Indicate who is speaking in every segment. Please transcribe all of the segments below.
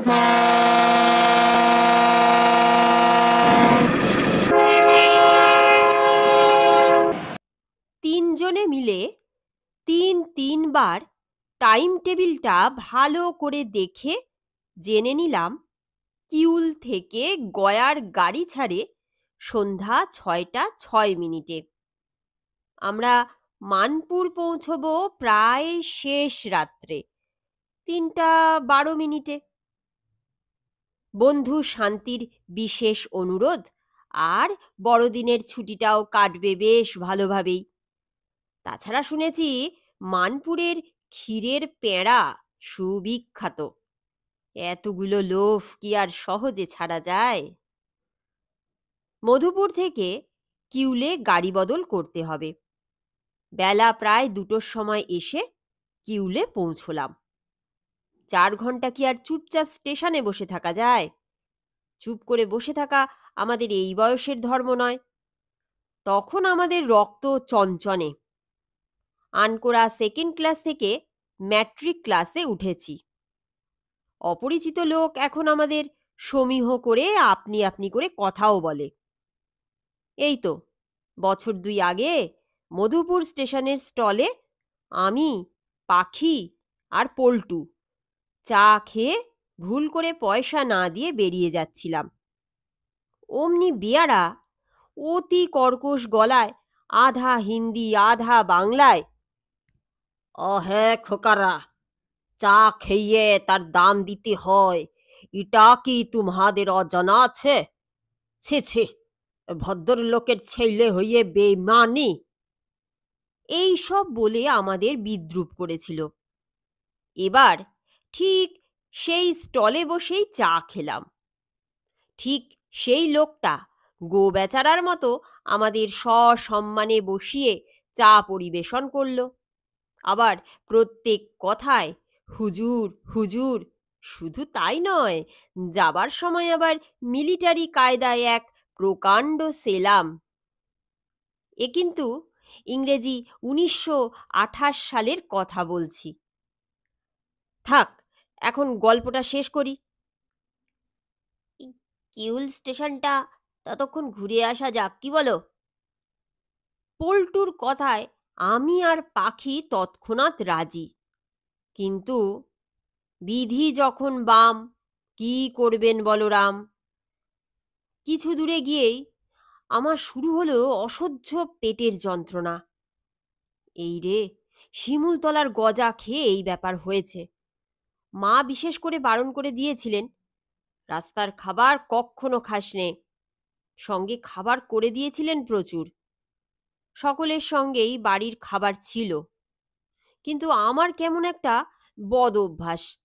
Speaker 1: তিনজনে মিলে তিনবার টাইম টেবিলটা ভালো করে দেখে জেনে নিলাম কিউল থেকে গয়ার গাড়ি ছাড়ে সন্ধ্যা ৬টা ৬ মিনিটে। আমরা মানপুর পৌঁছবো প্রায় শেষ রাত্রে ৩টা ১২ মিনিটে। বন্ধু শান্তির বিশেষ অনুরোধ আর বড়দিনের ছুটিটাও কাটবে বেশ ভালোভাবেই। তাছাড়া শুনেছি মানপুরের ক্ষীরের প্যাঁড়া সুবিখ্যাত। এতগুলো লোভ কি আর সহজে ছাড়া যায়? মধুপুর থেকে কিউলে গাড়ি বদল করতে হবে। বেলা প্রায় ২টোর সময় এসে কিউলে পৌঁছলাম। ৪ ঘন্টা কি আর চুপচাপ স্টেশনে বসে থাকা যায়? চুপ করে বসে থাকা আমাদের এই বয়সের ধর্ম নয়। তখন আমাদের রক্ত চঞ্চনে। আনকোরা সেকেন্ড ক্লাস থেকে ম্যাট্রিক ক্লাসে উঠেছি। অপরিচিত লোক এখন আমাদের সমীহ করে আপনি আপনি করে কথাও বলে। এই তো বছর ২ আগে মধুপুর স্টেশনের স্টলে আমি, পাখি আর পল্টু চা খেয়ে ভুল করে পয়সা না দিয়ে বেরিয়ে যাচ্ছিলাম। অমনি বেয়ারা অতি কর্কশ গলায় আধা হিন্দি আধা বাংলায়, "অহে খোকারা, চা খেয়ে তার দাম দিতে হয়, এটা কি তোমাদের অজানা আছে? ছি ছি, ভদ্রলোকের ছেলে হইয়ে বেইমানি!" এই সব বলে আমাদের বিদ্রূপ করেছিল। এবার ঠিক সেই স্টলে বসেই চা খেলাম। ঠিক সেই লোকটা গোবেচারার মতো আমাদের সসম্মানে বসিয়ে চা পরিবেশন করল। আবার প্রত্যেক কথায় হুজুর হুজুর। শুধু তাই নয়, যাবার সময় আবার মিলিটারি কায়দায় এক প্রকাণ্ড সেলাম। এ কিন্তু ইংরেজি ১৯২৮ সালের কথা বলছি। থাক, এখন গল্পটা শেষ করি। কিউল স্টেশনটা ততক্ষণ ঘুরে আসা যাক, কি বলো? পল্টুর কথায় আমি আর পাখি তৎক্ষণাৎ রাজি। কিন্তু বিধি যখন বাম, কি করবেন বলরাম? কিছু দূরে গিয়েই আমার শুরু হলো অসহ্য পেটের যন্ত্রণা। এই রে, শিমুলতলার গজা খেয়ে এই ব্যাপার হয়েছে। মা বিশেষ করে বারণ করে দিয়েছিলেন, রাস্তার খাবার কক্ষনো খাস নে। সঙ্গে খাবার করে দিয়েছিলেন প্রচুর। সকলের সঙ্গেই বাড়ির খাবার ছিল। কিন্তু আমার কেমন একটা বদ অভ্যাস,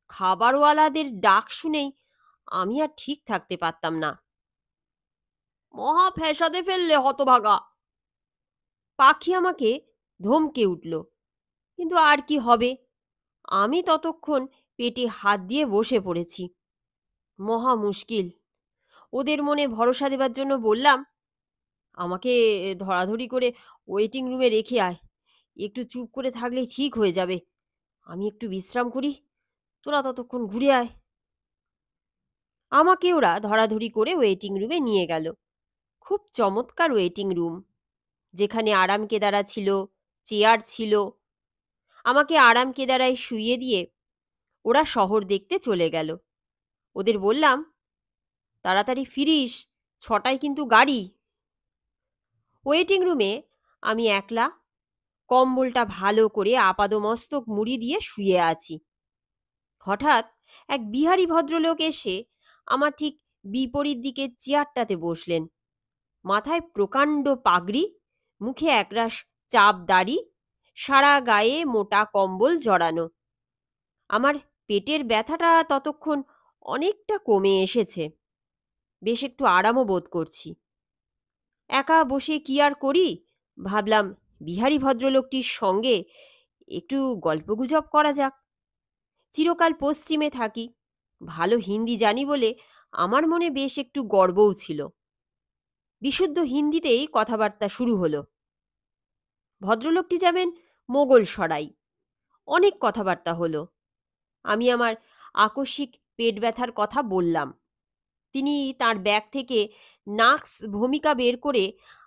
Speaker 1: খাবারওয়ালাদের ডাক শুনেই আমি আর ঠিক থাকতে পারতাম না। মহা ফ্যাসাদে ফেললে হতভাগা! পাখি আমাকে ধমকে উঠল। কিন্তু আর কি হবে, আমি ততক্ষণ পেটে হাত দিয়ে বসে পড়েছি। মহা মুশকিল। ওদের মনে ভরসা দেবার জন্য বললাম, আমাকে ধরাধরি করে ওয়েটিং রুমে রেখে আয়। একটু চুপ করে থাকলেই ঠিক হয়ে যাবে। আমি একটু বিশ্রাম করি, তোরা ততক্ষণ ঘুরে আয়। আমাকে ওরা ধরাধরি করে ওয়েটিং রুমে নিয়ে গেল। খুব চমৎকার ওয়েটিং রুম, যেখানে আরাম কেদারা ছিল, চেয়ার ছিল। আমাকে আরাম কেদারায় শুইয়ে দিয়ে ওরা শহর দেখতে চলে গেল। ওদের বললাম, তাড়াতাড়ি ফিরিস, ৬টায় কিন্তু গাড়ি। ওয়েটিং রুমে আমি একলা, কম্বলটা ভালো করে আপাদমস্তক মুড়ি দিয়ে শুয়ে আছি। হঠাৎ এক বিহারী ভদ্রলোক এসে আমার ঠিক বিপরীত দিকের চেয়ারটাতে বসলেন। মাথায় প্রকাণ্ড পাগড়ি, মুখে একরাশ চাপ দাড়ি, সারা গায়ে মোটা কম্বল জড়ানো। আমার পেটের ব্যথাটা ততক্ষণ অনেকটা কমে এসেছে। বেশ একটু আরামও বোধ করছি। একা বসে কি আর করি, ভাবলাম বিহারী ভদ্রলোকটির সঙ্গে একটু গল্পগুজব করা যাক। চিরকাল পশ্চিমে থাকি, ভালো হিন্দি জানি বলে আমার মনে বেশ একটু গর্বও ছিল। বিশুদ্ধ হিন্দিতেই কথাবার্তা শুরু হলো। ভদ্রলোকটি যাবেন মোগল সরাই। অনেক কথাবার্তা হলো। আমি আমার আকস্মিক পেট ব্যথার কথা বললাম। তিনি তার ব্যাগ থেকে নাক্স ভূমিকা বের করে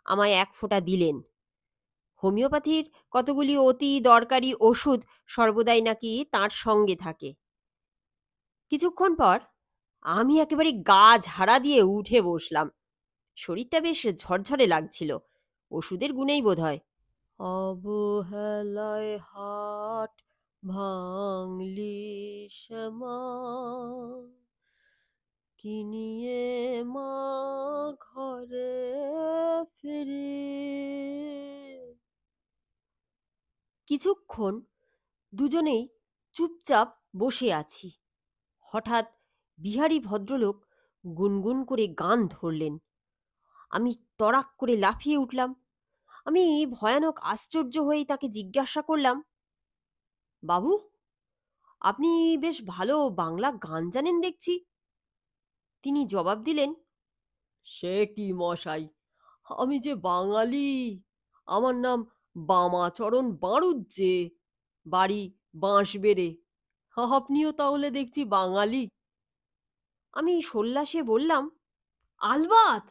Speaker 1: আমায় এক ফোঁটা দিলেন। হোমিওপ্যাথির কতগুলি অতি দরকারি ওষুধ সর্বদাই নাকি তার সঙ্গে থাকে। কিছুক্ষণ পর আমি একেবারে গা ঝাড়া দিয়ে উঠে বসলাম। শরীরটা বেশ ঝরঝরে লাগছিল, ওষুধের গুণেই বোধহয়। অবহেলায় হাট ভাঙলি শ্যামা, কি নিয়ে মা ঘরে ফিরি। কিছুক্ষণ দুজনেই চুপচাপ বসে আছি। হঠাৎ বিহারী ভদ্রলোক গুনগুন করে গান ধরলেন। আমি তড়াক করে লাফিয়ে উঠলাম। আমি ভয়ানক আশ্চর্য হয়ে তাকে জিজ্ঞাসা করলাম, বাবু, আপনি বেশ ভালো বাংলা গান জানেন দেখছি। তিনি জবাব দিলেন, সে কি মশাই, আমি যে বাঙালি। আমার নাম বামাচরণ বাঁড়ুজ্জে, বাড়ি বাঁশবেড়ে। আপনিও তাহলে দেখছি বাঙালি। আমি সোল্লাসে বললাম, আলবাত,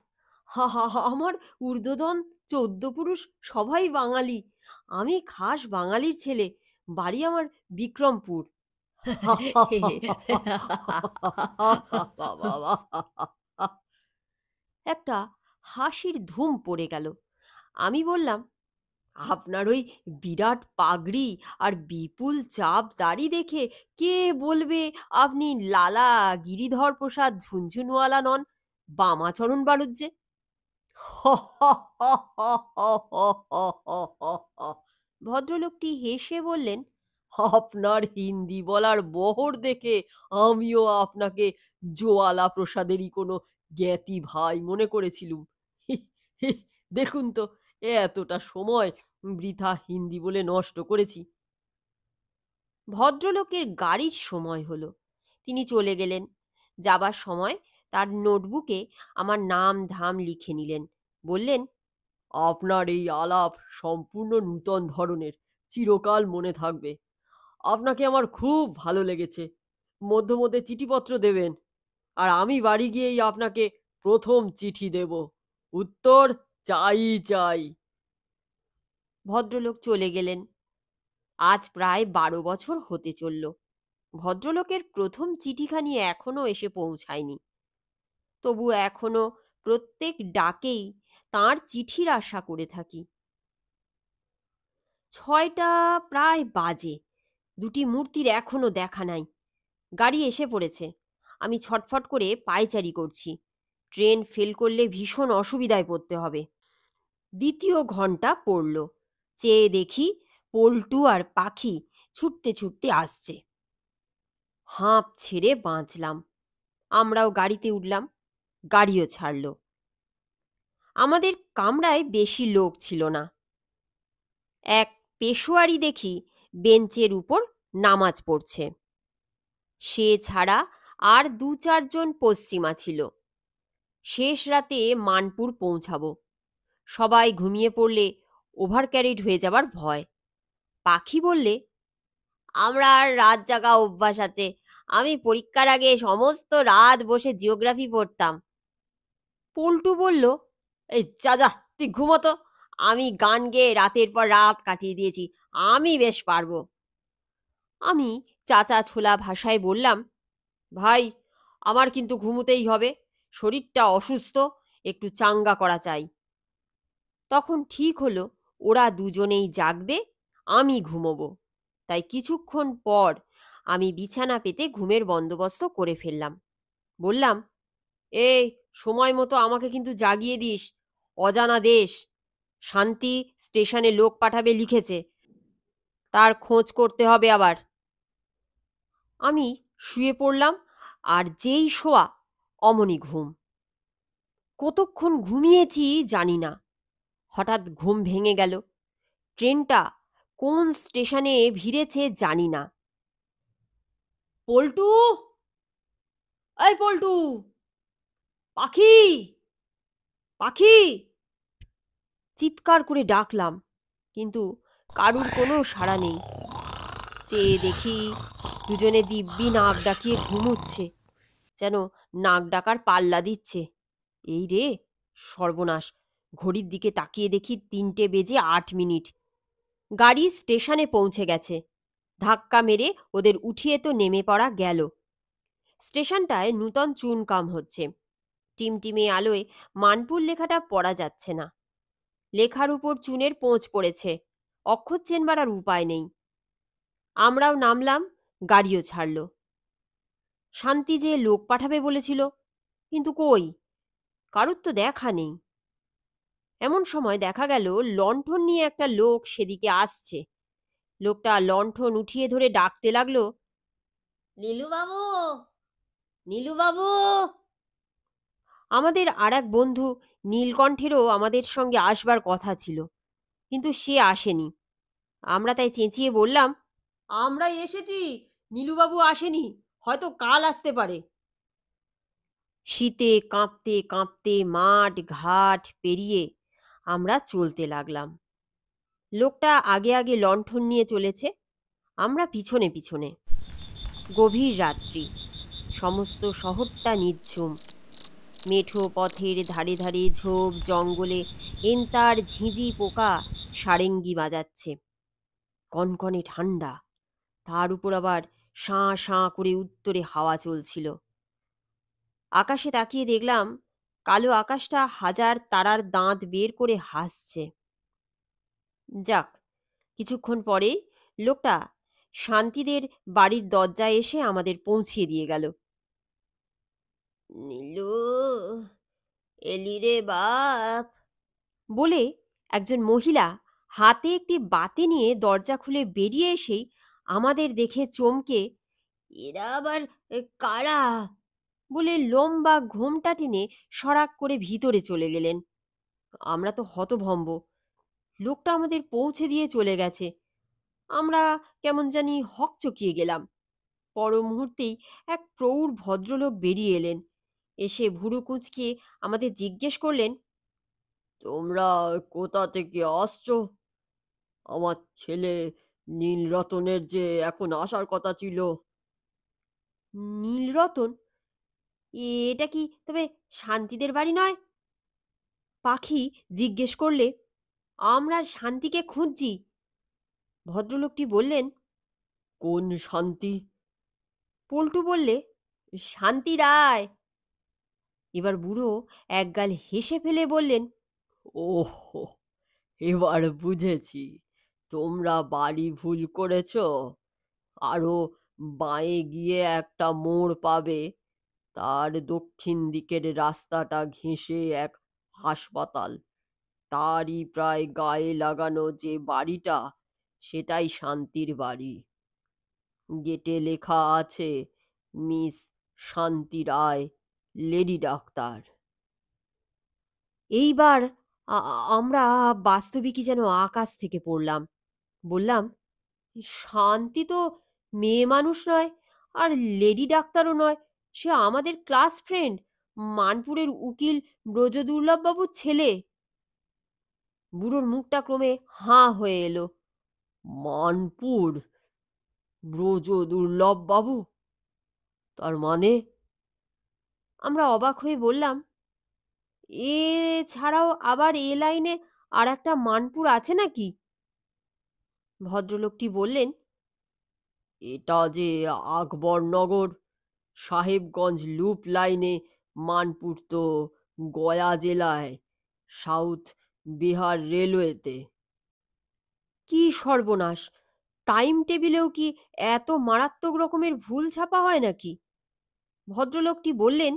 Speaker 1: হা হা হা, আমার ঊর্ধ্বতন ১৪ পুরুষ সবাই বাঙালি। আমি খাস বাঙালির ছেলে, বাড়ি আমার বিক্রমপুর। একটা হাসির ধুম পড়ে গেল। আমি বললাম, আপনার ওই বিরাট পাগড়ি আর বিপুল চাপ দাড়ি দেখে কে বলবে আপনি লালা গিরিধর প্রসাদ ঝুনঝুনওয়ালা নন, বামাচরণ বাড়ুজ্জে। ভদ্রলোকটি হেসে বললেন, আপনার হিন্দি বলার বহর দেখে আমিও আপনাকে জোয়ালা প্রসাদেরই কোনো জ্ঞাতি ভাই মনে করেছিলুম। দেখুন তো, এতটা সময় বৃথা হিন্দি বলে নষ্ট করেছি। ভদ্রলোকের গাড়ির সময় হলো, তিনি চলে গেলেন। যাবার সময় তার নোটবুকে আমার নাম ধাম লিখে নিলেন। বললেন, আপনার এই আলাপ সম্পূর্ণ নূতন ধরনের, চিরকাল মনে থাকবে। আপনাকে আমার খুব ভালো লেগেছে। মধ্যে মধ্যে চিঠিপত্র দেবেন, আর আমি বাড়ি গিয়েই আপনাকে প্রথম চিঠি দেব। উত্তর চাই চাই। ভদ্রলোক চলে গেলেন। আজ প্রায় ১২ বছর হতে চলল। ভদ্রলোকের প্রথম চিঠিখানি এখনো এসে পৌঁছায়নি। তবু এখনো প্রত্যেক ডাকেই তাঁর চিঠির আশা করে থাকি। ৬টা প্রায় বাজে। দুটি মূর্তির এখনো দেখা নাই। গাড়ি এসে পড়েছে। আমি ছটফট করে পায়চারি করছি। ট্রেন ফেল করলে ভীষণ অসুবিধায় পড়তে হবে। দ্বিতীয় ঘন্টা পড়ল। চেয়ে দেখি পল্টু আর পাখি ছুটতে ছুটতে আসছে। হাঁপ ছেড়ে বাঁচলাম। আমরাও গাড়িতে উঠলাম। গাড়িও ছাড়ল। আমাদের কামরায় বেশি লোক ছিল না। এক পেশোয়ারি দেখি বেঞ্চের উপর নামাজ পড়ছে। সে ছাড়া আর ২-৪ জন পশ্চিমা ছিল। শেষ রাতে মানপুর পৌঁছাবো। সবাই ঘুমিয়ে পড়লে ওভার ক্যারিড হয়ে যাবার ভয়। পাখি বললে, আমরা আর রাত জাগা অভ্যাস আছে। আমি পরীক্ষার আগে সমস্ত রাত বসে জিওগ্রাফি পড়তাম। পল্টু বলল, এই যা যা, তুই ঘুমোতো। আমি গান গেয়ে রাতের পর রাত কাটিয়ে দিয়েছি, আমি বেশ পারবো। আমি চাচা ছোলা ভাষায় বললাম, ভাই, আমার কিন্তু ঘুমোতেই হবে। শরীরটা অসুস্থ, একটু চাঙ্গা করা চাই। তখন ঠিক হলো ওরা দুজনেই জাগবে, আমি ঘুমোবো। তাই কিছুক্ষণ পর আমি বিছানা পেতে ঘুমের বন্দোবস্ত করে ফেললাম। বললাম, এই, সময় মতো আমাকে কিন্তু জাগিয়ে দিস। অজানা দেশ, শান্তি স্টেশনে লোক পাঠাবে লিখেছে, তার খোঁজ করতে হবে আবার। আমি শুয়ে পড়লাম, আর যেই শোয়া অমনি ঘুম। কতক্ষণ ঘুমিয়েছি জানি না। হঠাৎ ঘুম ভেঙে গেল। ট্রেনটা কোন স্টেশনে ভিড়েছে জানি না। পল্টু, এই পল্টু, পাখি, পাখি, চিৎকার করে ডাকলাম, কিন্তু কারুর কোনো সাড়া নেই। চেয়ে দেখি দুজনে দিব্যি নাক ডাকিয়ে ঘুমুচ্ছে। যেন নাক ডাকার পাল্লা দিচ্ছে। এই রে, সর্বনাশ! ঘড়ির দিকে তাকিয়ে দেখি 3:08। গাড়ি স্টেশনে পৌঁছে গেছে। ধাক্কা মেরে ওদের উঠিয়ে তো নেমে পড়া গেল। স্টেশনটায় নূতন চুনকাম হচ্ছে। টিমটিমে আলোয় মানপুর লেখাটা পড়া যাচ্ছে না। লেখার উপর চুনের পোঁচ পড়েছে, অক্ষর চেনবার আর উপায় নেই। আমরাও নামলাম, গাড়িও ছাড়ল। শান্তি যে লোক পাঠাবে বলেছিল, কিন্তু কই, কারুর তো দেখা নেই। এমন সময় দেখা গেল লণ্ঠন নিয়ে একটা লোক সেদিকে আসছে। লোকটা লণ্ঠন উঠিয়ে ধরে ডাকতে লাগলো, নীলুবাবু, নীলুবাবু! আমাদের আর এক বন্ধু নীলকণ্ঠেরও আমাদের সঙ্গে আসবার কথা ছিল, কিন্তু সে আসেনি। আমরা তাই চেঁচিয়ে বললাম, আমরাই এসেছি, নীলুবাবু আসেনি, হয়তো কাল আসতে পারে। শীতে কাঁপতে কাঁপতে মাঠ ঘাট পেরিয়ে আমরা চলতে লাগলাম। লোকটা আগে আগে লণ্ঠন নিয়ে চলেছে, আমরা পিছনে পিছনে। গভীর রাত্রি, সমস্ত শহরটা নিঝুম। মেঠো পথের ধারে ধারে ঝোপ জঙ্গলে এন্তার ঝিঁঝি পোকা সারেঙ্গি বাজাচ্ছে। কনকনে ঠান্ডা, তার উপর আবার শাঁ শাঁ করে উত্তরে হাওয়া চলছিল। আকাশে তাকিয়ে দেখলাম কালো আকাশটা হাজার তারার দাঁত বের করে হাসছে। যাক, কিছুক্ষণ পরেই লোকটা শান্তিদের বাড়ির দরজায় এসে আমাদের পৌঁছিয়ে দিয়ে গেল। নীলু, এলি রে বাপ! বলে একজন মহিলা হাতে একটি বাতি নিয়ে দরজা খুলে বেরিয়ে এসেই আমাদের দেখে চমকে, এরা আবার কারা? বলে লম্বা ঘোমটা টেনে সরাক করে ভিতরে চলে গেলেন। আমরা তো হতভম্ব। লোকটা আমাদের পৌঁছে দিয়ে চলে গেছে। আমরা কেমন জানি হকচকিয়ে গেলাম। পর মুহূর্তেই এক প্রৌঢ় ভদ্রলোক বেরিয়ে এলেন। এসে ভুরু কুঁচকে আমাদের জিজ্ঞেস করলেন, তোমরা কোথা থেকে আসছো? আমার ছেলে নীলরতনের যে এখন আসার কথা ছিল। নীলরতন? এটা কি তবে শান্তিদের বাড়ি নয়? পাখি জিজ্ঞেস করলে। আমরা শান্তিকে খুঁজছি। ভদ্রলোকটি বললেন, কোন শান্তি? পল্টু বললে, শান্তি রায়। এবার বুড়ো একগাল হেসে ফেলে বললেন, ওহ, এবার বুঝেছি, তোমরা বাড়ি ভুল করেছ। আরো বাঁয়ে গিয়ে একটা মোড় পাবে, তার দক্ষিণ দিকের রাস্তাটা ঘেঁষে এক হাসপাতাল। তারই প্রায় গায়ে লাগানো যে বাড়িটা, সেটাই শান্তির বাড়ি। গেটে লেখা আছে, মিস শান্তি রায়, লেডি ডাক্তার। এইবার আমরা বাস্তবিকই যেন আকাশ থেকে পড়লাম। বললাম, শান্তি তো মেয়ে মানুষ নয়, আর লেডি ডাক্তারও নয়। সে আমাদের ক্লাস ফ্রেন্ড, মানপুরের উকিল ব্রজদুর্লভবাবুর ছেলে। বুড়োর মুখটা ক্রমে হাঁ হয়ে এলো। মানপুর? ব্রজদুর্লভবাবু? তার মানে? আমরা অবাক হয়ে বললাম, এ ছাড়াও আবার এ লাইনে আর একটা মানপুর আছে নাকি? ভদ্রলোকটি বললেন, এটা যে আকবরনগর, সাহেবগঞ্জ লুপ লাইনে মানপুর তো গয়া জেলায়, সাউথ বিহার রেলওয়েতে। কি সর্বনাশ! টাইম টেবিলেও কি এত মারাত্মক রকমের ভুল ছাপা হয় নাকি? ভদ্রলোকটি বললেন,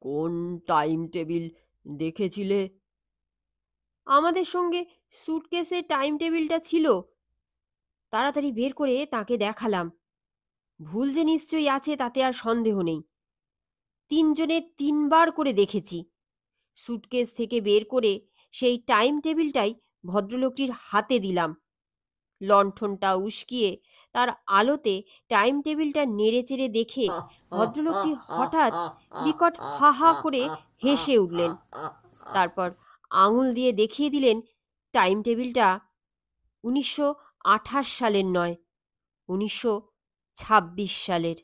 Speaker 1: কোন টাইম টেবিল দেখেছিলে? আমাদের সঙ্গে সুটকেসে টাইম টেবিলটা ছিল। তাড়াতাড়ি বের করে তাকে দেখালাম। ভুল যে নিশ্চয়ই আছে তাতে আর সন্দেহ নেই। তিনজনে তিনবার করে দেখেছি। সুটকেস থেকে বের করে সেই টাইম টেবিলটাই ভদ্রলোকটির হাতে দিলাম। লণ্ঠনটা উস্কিয়ে তার আলোতে টাইম টেবিলটা নেড়েচেড়ে দেখে ভদ্রলোকটি হঠাৎ বিকট হা হা করে হেসে উঠলেন। তারপর আঙুল দিয়ে দেখিয়ে দিলেন টাইম টেবিলটা 1928 সালের নয়, 1926 সালের।